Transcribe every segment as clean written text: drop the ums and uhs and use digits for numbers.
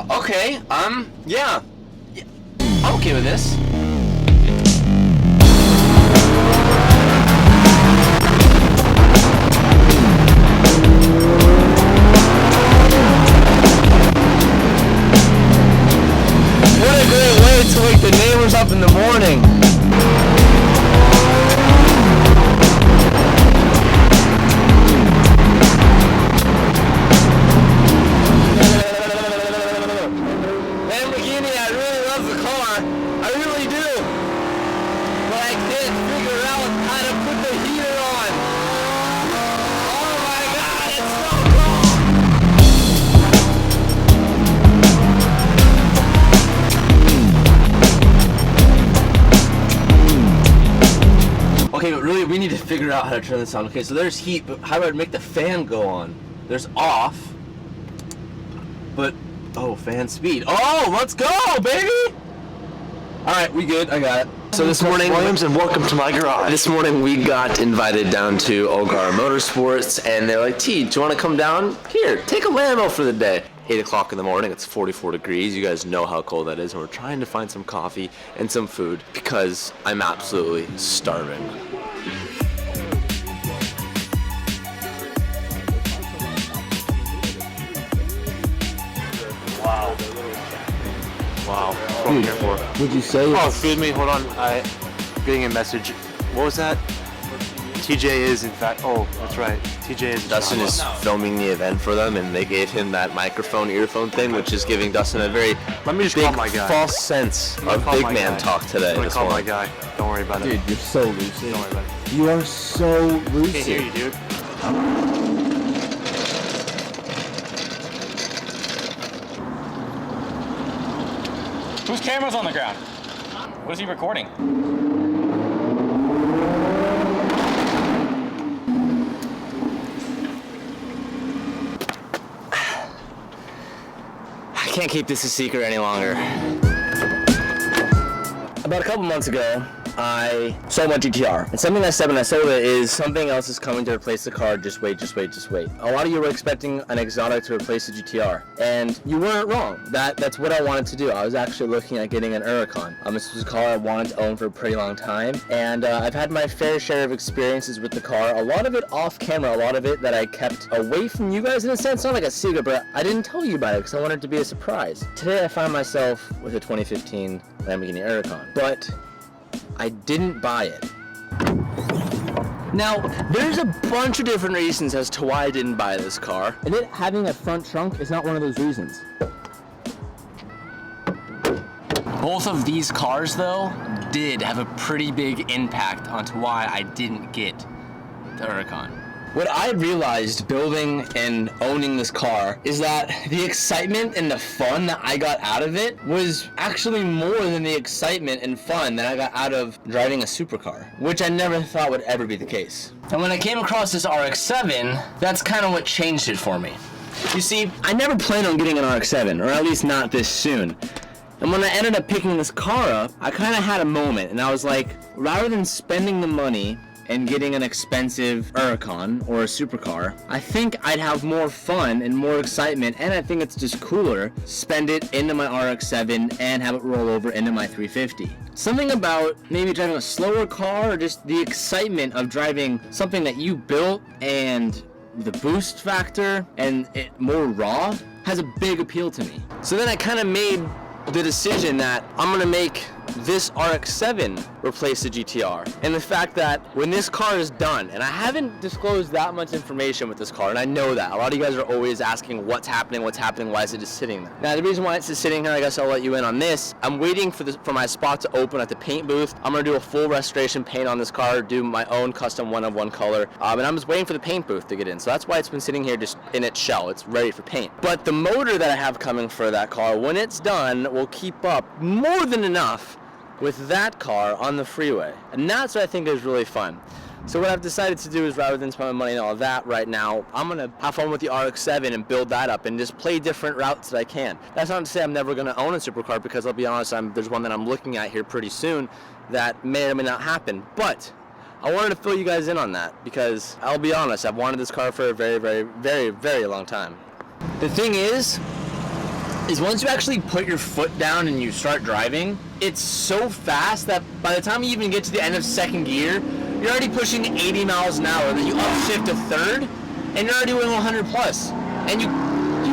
Okay, yeah. I'm okay with this. What a great way to wake the neighbors up in the morning. Lamborghini, I really love the car. I really do. But I can't figure out how to put the heater on. Oh my God, it's so cold. Okay, but really, we need to figure out how to turn this on. Okay, so there's heat, but how do I make the fan go on? There's off. But, oh, fan speed. Oh, let's go, baby! Alright, we good. I got it. So this morning, Williams, and welcome to my garage. This morning we got invited down to O'Gara Motorsports, and they're like, T, do you want to come down? Here, take a Lambo for the day. 8 o'clock in the morning, it's 44 degrees. You guys know how cold that is, and we're trying to find some coffee and some food because I'm absolutely starving. Wow. That's what I'm here for. What'd you say? Oh, excuse me. Hold on. I'm getting a message. What was that? TJ is, in fact. Oh, that's right. TJ is. Dustin is filming the event for them, and they gave him that microphone earphone thing, which is giving Dustin a very Let me just big call my guy. false sense of big man talk today. I'm gonna call my guy. Don't worry about it. Dude, you're so lucid. Don't worry about it. You are so lucid. Can't hear you, dude. Whose camera's on the ground? What is he recording? I can't keep this a secret any longer. About a couple months ago, I sold my GTR. And something I said when I sold it is something else is coming to replace the car. Just wait, just wait, just wait. A lot of you were expecting an exotic to replace the GTR. And you weren't wrong. That's what I wanted to do. I was actually looking at getting an Huracan. This was a car I wanted to own for a pretty long time. And I've had my fair share of experiences with the car. A lot of it off camera, a lot of it that I kept away from you guys in a sense. Not like a secret, but I didn't tell you about it because I wanted it to be a surprise. Today I find myself with a 2015 Lamborghini Huracan. But I didn't buy it. Now, there's a bunch of different reasons as to why I didn't buy this car. And it having a front trunk is not one of those reasons. Both of these cars, though, did have a pretty big impact onto why I didn't get the Huracan. What I realized building and owning this car is that the excitement and the fun that I got out of it was actually more than the excitement and fun that I got out of driving a supercar, which I never thought would ever be the case. And when I came across this RX-7, that's kind of what changed it for me. You see, I never planned on getting an RX-7, or at least not this soon. And when I ended up picking this car up, I kind of had a moment, and I was like, rather than spending the money and getting an expensive Huracan or a supercar, I think I'd have more fun and more excitement, and I think it's just cooler, spend it into my RX-7 and have it roll over into my 350. Something about maybe driving a slower car or just the excitement of driving something that you built and the boost factor and it more raw has a big appeal to me. So then I kind of made the decision that I'm gonna make this RX-7 replace the GTR. And the fact that when this car is done, and I haven't disclosed that much information with this car, and I know that. A lot of you guys are always asking what's happening, why is it just sitting there? Now the reason why it's just sitting here, I guess I'll let you in on this. I'm waiting for my spot to open at the paint booth. I'm gonna do a full restoration paint on this car, do my own custom one-of-one color, and I'm just waiting for the paint booth to get in. So that's why it's been sitting here just in its shell. It's ready for paint. But the motor that I have coming for that car, when it's done, will keep up more than enough with that car on the freeway. And that's what I think is really fun. So what I've decided to do is, rather than spend my money on all of that right now, I'm gonna have fun with the RX-7 and build that up and just play different routes that I can. That's not to say I'm never gonna own a supercar, because I'll be honest, there's one that I'm looking at here pretty soon that may or may not happen. But I wanted to fill you guys in on that, because I'll be honest, I've wanted this car for a very, very, very, very long time. The thing is, is once you actually put your foot down and you start driving, it's so fast that by the time you even get to the end of second gear, you're already pushing 80 miles an hour. Then you upshift to third, and you're already doing 100 plus. And you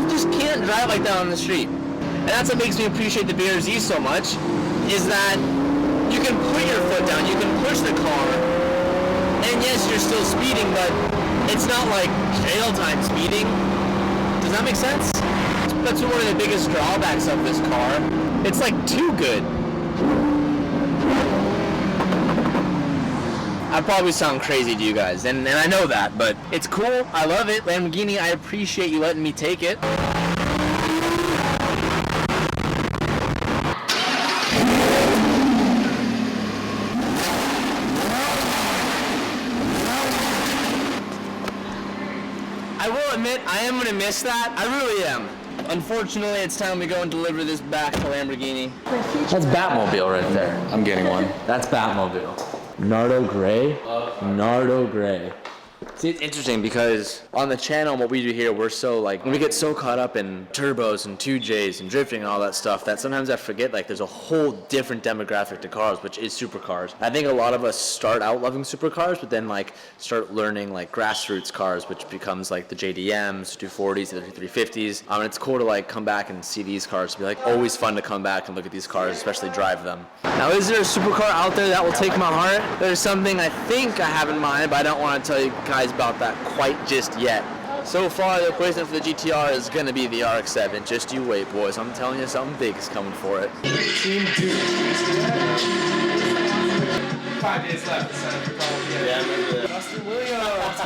just can't drive like that on the street. And that's what makes me appreciate the BRZ so much, is that you can put your foot down, you can push the car, and yes, you're still speeding, but it's not like jail time speeding. Does that make sense? That's one of the biggest drawbacks of this car. It's like too good. I probably sound crazy to you guys, and I know that, but it's cool. I love it. Lamborghini, I appreciate you letting me take it. I will admit, I am going to miss that. I really am. Unfortunately, it's time we go and deliver this back to Lamborghini. That's Batmobile right there. I'm getting one. That's Batmobile. Nardo Gray? Nardo Gray. See, it's interesting because on the channel, what we do here, we're so like, we get so caught up in turbos and 2Js and drifting and all that stuff that sometimes I forget like there's a whole different demographic to cars, which is supercars. I think a lot of us start out loving supercars, but then like start learning like grassroots cars, which becomes like the JDMs, 240s, the 350s. And it's cool to like come back and see these cars. It'd be like always fun to come back and look at these cars, especially drive them. Now, is there a supercar out there that will take my heart? There's something I think I have in mind, but I don't want to tell you guys about that quite just yet. So far, the replacement for the GTR is going to be the RX-7. Just you wait, boys. I'm telling you, something big is coming for it. Team 2. 5 days left. Yeah, I remember that. Dustin Williams.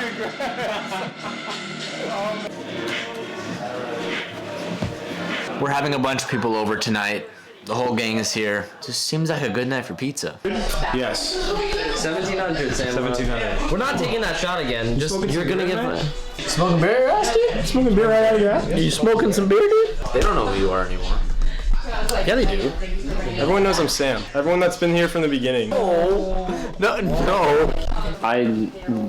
Congrats. We're having a bunch of people over tonight. The whole gang is here. Just seems like a good night for pizza. Yes. 1700, Sam. 1700. We're not taking that shot again. Just you're gonna get Smoking beer, Rusty? Smoking beer right out of your ass? Are you smoking some beer, dude? They don't know who you are anymore. Yeah, they do. Everyone knows I'm Sam. Everyone that's been here from the beginning. No.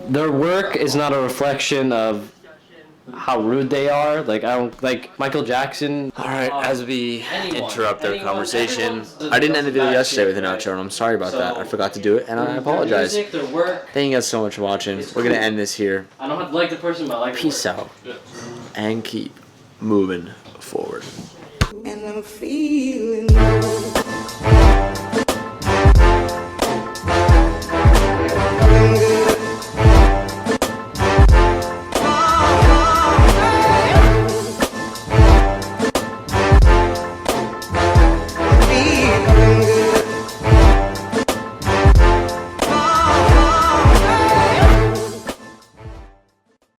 Their work is not a reflection of how rude they are. Like I don't like Michael Jackson. All right, as we interrupt their conversation, I didn't end the video yesterday with an outro, and I'm sorry about that. I forgot to do it, and I apologize. Their work. Thank you guys so much for watching. We're gonna end this here. I don't have to like the person, but I like. Peace out, and keep moving forward. And I'm feeling good.